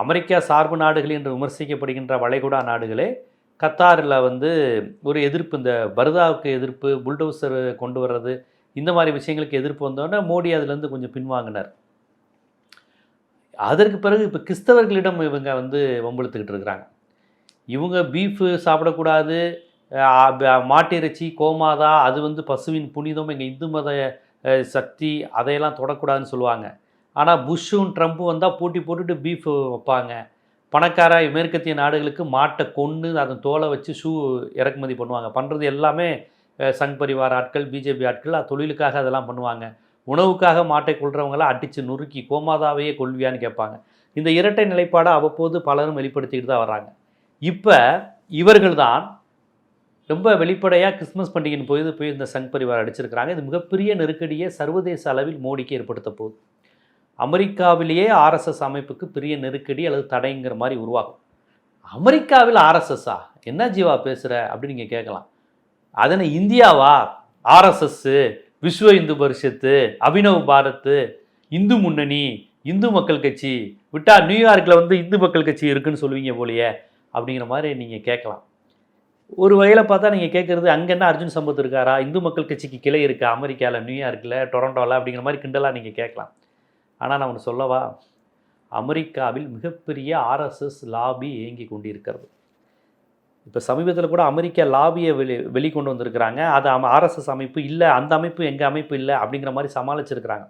America சார்பு நாடுகள் என்று விமர்சிக்கப்படுகின்ற வளைகுடா நாடுகளே கத்தாரில் வந்து ஒரு எதிர்ப்பு, இந்த பர்தாவுக்கு எதிர்ப்பு, புல்டோசர் கொண்டு வர்றது, இந்த மாதிரி விஷயங்களுக்கு எதிர்ப்பு வந்தோடனே மோடி அதுலேருந்து கொஞ்சம் பின்வாங்கினார். அதற்கு பிறகு இப்போ கிறிஸ்தவர்களிடம் இவங்க வந்து வம்பிழுத்துக்கிட்டு இருக்கிறாங்க. இவங்க பீஃபு சாப்பிடக்கூடாது, மாட்டு இறைச்சி, கோமாதா, அது வந்து பசுவின் புனிதம், எங்கள் இந்து மத சக்தி, அதையெல்லாம் தொடக்கூடாதுன்னு சொல்லுவாங்க. ஆனால் புஷ்ஷும் ட்ரம்ப்பும் வந்தால் போட்டி போட்டுட்டு பீஃப் வைப்பாங்க. பணக்கார மேற்கத்திய நாடுகளுக்கு மாட்டை கொன்று அதன் தோலை வச்சு ஷூ இறக்குமதி பண்ணுவாங்க. பண்ணுறது எல்லாமே சங் பரிவார ஆட்கள், பிஜேபி ஆட்கள் தொழிலுக்காக அதெல்லாம் பண்ணுவாங்க. உணவுக்காக மாட்டை கொள்றவங்களாம் அடித்து நொறுக்கி கோமாதாவையே கொள்வியான்னு கேட்பாங்க. இந்த இரட்டை நிலைப்பாடை அவ்வப்போது பலரும் வெளிப்படுத்திக்கிட்டு தான் வர்றாங்க. இப்போ இவர்கள் தான் ரொம்ப வெளிப்படையாக கிறிஸ்மஸ் பண்டிகையின் போய் இந்த சங் பரிவார் அடிச்சிருக்கிறாங்க. இது மிகப்பெரிய நெருக்கடியை சர்வதேச அளவில் மோடிக்கு ஏற்படுத்த போகுது. அமெரிக்காவிலேயே ஆர்எஸ்எஸ் அமைப்புக்கு பெரிய நெருக்கடி அல்லது தடைங்கிற மாதிரி உருவாகும். அமெரிக்காவில் ஆர்எஸ்எஸ்ஸா, என்ன ஜீவா பேசுகிற அப்படின்னு நீங்கள் கேட்கலாம். அதனை இந்தியாவா, ஆர்எஸ்எஸ்ஸு, விஸ்வ இந்து பரிஷத்து, அபினவ் பாரத், இந்து முன்னணி, இந்து மக்கள் கட்சி, விட்டா நியூயார்க்கில் வந்து இந்து மக்கள் கட்சி இருக்குன்னு சொல்லுவீங்க போலியே அப்படிங்கிற மாதிரி நீங்கள் கேட்கலாம். ஒரு வகையில் பார்த்தா நீங்கள் கேட்குறது, அங்கே என்ன அர்ஜுன் சம்பத் இருக்காரா, இந்து மக்கள் கட்சிக்கு கிளை இருக்கா அமெரிக்காவில், நியூயார்க்கில், டொரண்டோவில் அப்படிங்கிற மாதிரி கிண்டலாக நீங்கள் கேட்கலாம். ஆனால் நான் ஒன்று சொல்லவா, அமெரிக்காவில் மிகப்பெரிய ஆர்எஸ்எஸ் லாபி இயங்கி கொண்டிருக்கிறது. இப்போ சமீபத்தில் கூட அமெரிக்கா லாபியை வெளிக்கொண்டு வந்திருக்கிறாங்க. அது ஆர்எஸ்எஸ் அமைப்பு இல்லை, அந்த அமைப்பு எங்கள் அமைப்பு இல்லை அப்படிங்கிற மாதிரி சமாளிச்சிருக்கிறாங்க.